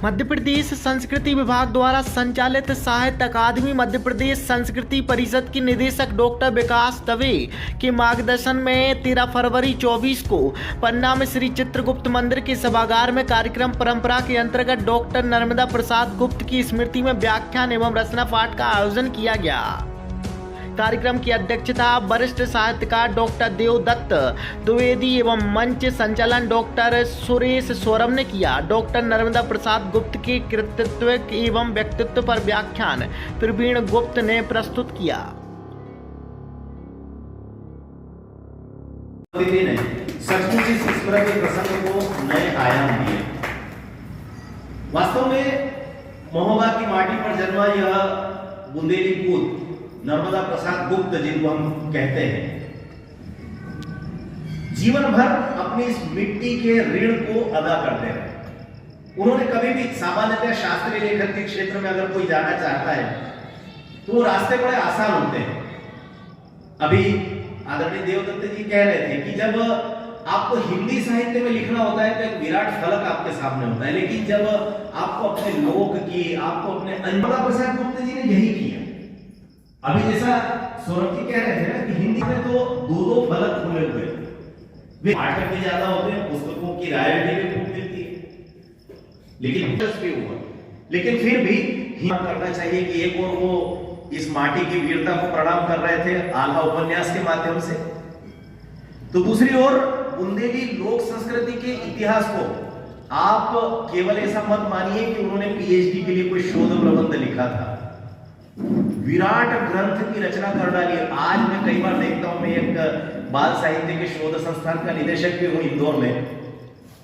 मध्य प्रदेश संस्कृति विभाग द्वारा संचालित साहित्य अकादमी मध्य प्रदेश संस्कृति परिषद की निदेशक डॉक्टर विकास दवे के मार्गदर्शन में 13 फरवरी 24 को पन्ना में श्री चित्रगुप्त मंदिर के सभागार में कार्यक्रम परंपरा के अंतर्गत डॉक्टर नर्मदा प्रसाद गुप्त की स्मृति में व्याख्यान एवं रचना पाठ का आयोजन किया गया। कार्यक्रम की अध्यक्षता वरिष्ठ साहित्यकार डॉक्टर देवदत्त द्विवेदी एवं मंच संचालन डॉक्टर सुरेश सौरभ ने किया। डॉक्टर नर्मदा प्रसाद गुप्त के कृतित्व एवं व्यक्तित्व पर व्याख्यान प्रवीण गुप्त ने प्रस्तुत किया। सचमुच इस स्मृति प्रसंग को नए आयाम दिए। वास्तव में महोबा की माटी पर जन्मा यह बुंदेली पूत नर्मदा प्रसाद गुप्त, जिनको हम कहते हैं, जीवन भर अपनी इस मिट्टी के ऋण को अदा करते रहे। उन्होंने कभी भी, सामान्यतः शास्त्रीय लेखन के क्षेत्र में अगर कोई जाना चाहता है तो रास्ते बड़े आसान होते हैं। अभी आदरणीय देवदत्त जी कह रहे थे कि जब आपको हिंदी साहित्य में लिखना होता है तो एक विराट फलक आपके सामने होता है, लेकिन जब आपको अपने लोक की, आपको अपने नर्मदा प्रसाद गुप्त जी ने यही किया। अभी जैसा सौरभ जी कह रहे थे ना कि हिंदी में तो दो फलक खुले हुए, वे पाठक भी ज्यादा होते हैं, पुस्तकों की रॉयल्टी भी खूब मिलती है, लेकिन फिर भी हिम्मत करना चाहिए कि एक और वो इस माटी की वीरता को प्रणाम कर रहे थे आल्हा उपन्यास के माध्यम से, तो दूसरी ओर बुंदेली लोक संस्कृति के इतिहास को आप केवल ऐसा मत मानिए कि उन्होंने पीएचडी के लिए कोई शोध प्रबंध लिखा था, विराट ग्रंथ की रचना कर डाली। आज मैं कई बार देखता हूं, मैं एक बाल साहित्य के शोध संस्थान का निदेशक भी हूं इंदौर में,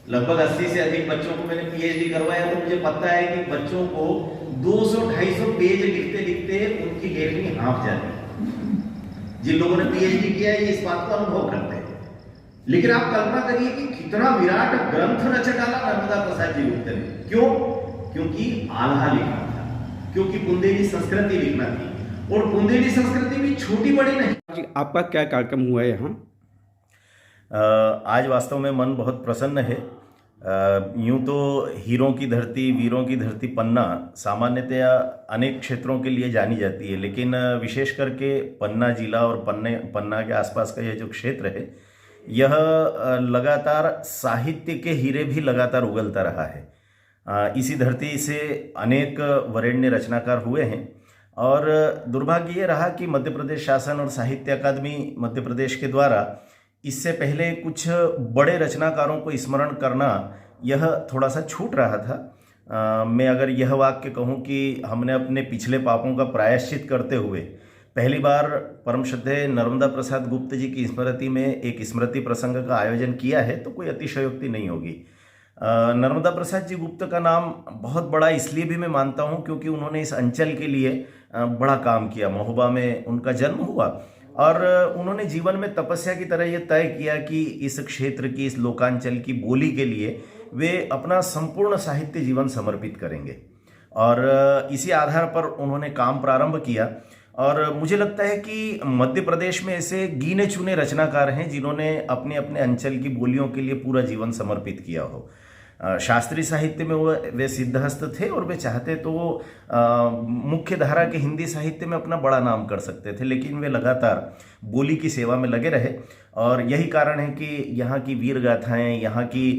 लगभग 80 से अधिक बच्चों को मैंने पीएचडी करवाया, तो मुझे पता है कि बच्चों को 200-250 पेज लिखते लिखते उनकी लेखनी हाँफ जाती। जिन लोगों ने पीएचडी किया है ये इस बात को अनुभव करते हैं। लेकिन आप कल्पना करिए कि कितना विराट ग्रंथ रच डाला नर्मदा प्रसाद जी गुप्त ने। क्यों? क्योंकि आल्हा लिखना था, क्योंकि बुंदेली संस्कृति लिखना थी, और बुंदेली संस्कृति भी छोटी बड़ी नहीं। आपका क्या कार्यक्रम हुआ है यहाँ? आज वास्तव में मन बहुत प्रसन्न है। यूं तो हीरों की धरती, वीरों की धरती पन्ना सामान्यतया अनेक क्षेत्रों के लिए जानी जाती है, लेकिन विशेष करके पन्ना जिला और पन्ना के आसपास का यह जो क्षेत्र है, यह लगातार साहित्य के हीरे भी लगातार उगलता रहा है। इसी धरती से अनेक वरेण्य रचनाकार हुए हैं, और दुर्भाग्य ये रहा कि मध्य प्रदेश शासन और साहित्य अकादमी मध्य प्रदेश के द्वारा इससे पहले कुछ बड़े रचनाकारों को स्मरण करना यह थोड़ा सा छूट रहा था। मैं अगर यह वाक्य कहूँ कि हमने अपने पिछले पापों का प्रायश्चित करते हुए पहली बार परम श्रद्धेय नर्मदा प्रसाद गुप्त जी की स्मृति में एक स्मृति प्रसंग का आयोजन किया है तो कोई अतिशयोक्ति नहीं होगी। नर्मदा प्रसाद जी गुप्त का नाम बहुत बड़ा इसलिए भी मैं मानता हूं क्योंकि उन्होंने इस अंचल के लिए बड़ा काम किया। महोबा में उनका जन्म हुआ और उन्होंने जीवन में तपस्या की तरह यह तय किया कि इस क्षेत्र की, इस लोकांचल की बोली के लिए वे अपना संपूर्ण साहित्य जीवन समर्पित करेंगे, और इसी आधार पर उन्होंने काम प्रारंभ किया। और मुझे लगता है कि मध्य प्रदेश में ऐसे गिने चुने रचनाकार हैं जिन्होंने अपने अपने अंचल की बोलियों के लिए पूरा जीवन समर्पित किया हो। शास्त्रीय साहित्य में वे सिद्धहस्त थे और वे चाहते तो मुख्य धारा के हिंदी साहित्य में अपना बड़ा नाम कर सकते थे, लेकिन वे लगातार बोली की सेवा में लगे रहे। और यही कारण है कि यहाँ की वीर गाथाएँ, यहाँ की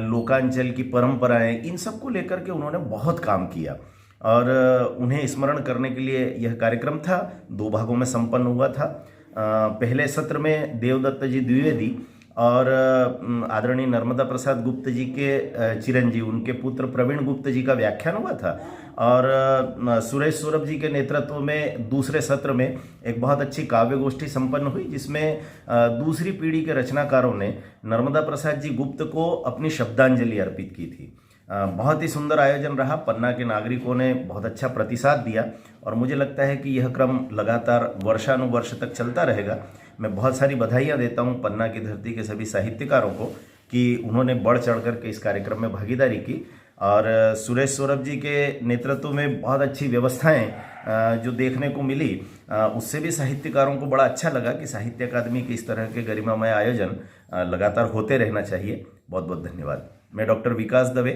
लोकांचल की परंपराएं, इन सब को लेकर के उन्होंने बहुत काम किया, और उन्हें स्मरण करने के लिए यह कार्यक्रम था। 2 भागों में संपन्न हुआ था। पहले सत्र में देवदत्त जी द्विवेदी और आदरणीय नर्मदा प्रसाद गुप्त जी के चिरंजीव, उनके पुत्र प्रवीण गुप्त जी का व्याख्यान हुआ था, और सुरेश सौरभ जी के नेतृत्व में दूसरे सत्र में एक बहुत अच्छी काव्य गोष्ठी संपन्न हुई, जिसमें दूसरी पीढ़ी के रचनाकारों ने नर्मदा प्रसाद जी गुप्त को अपनी शब्दांजलि अर्पित की थी। बहुत ही सुंदर आयोजन रहा। पन्ना के नागरिकों ने बहुत अच्छा प्रतिसाद दिया, और मुझे लगता है कि यह क्रम लगातार वर्षानुवर्ष तक चलता रहेगा। मैं बहुत सारी बधाइयाँ देता हूँ पन्ना की धरती के सभी साहित्यकारों को कि उन्होंने बढ़ चढ़ कर के इस कार्यक्रम में भागीदारी की, और सुरेश सौरभ जी के नेतृत्व में बहुत अच्छी व्यवस्थाएं जो देखने को मिली, उससे भी साहित्यकारों को बड़ा अच्छा लगा कि साहित्य अकादमी के इस तरह के गरिमामय आयोजन लगातार होते रहना चाहिए। बहुत बहुत धन्यवाद। मैं डॉक्टर विकास दवे,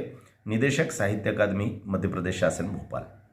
निदेशक साहित्य अकादमी मध्य प्रदेश शासन भोपाल।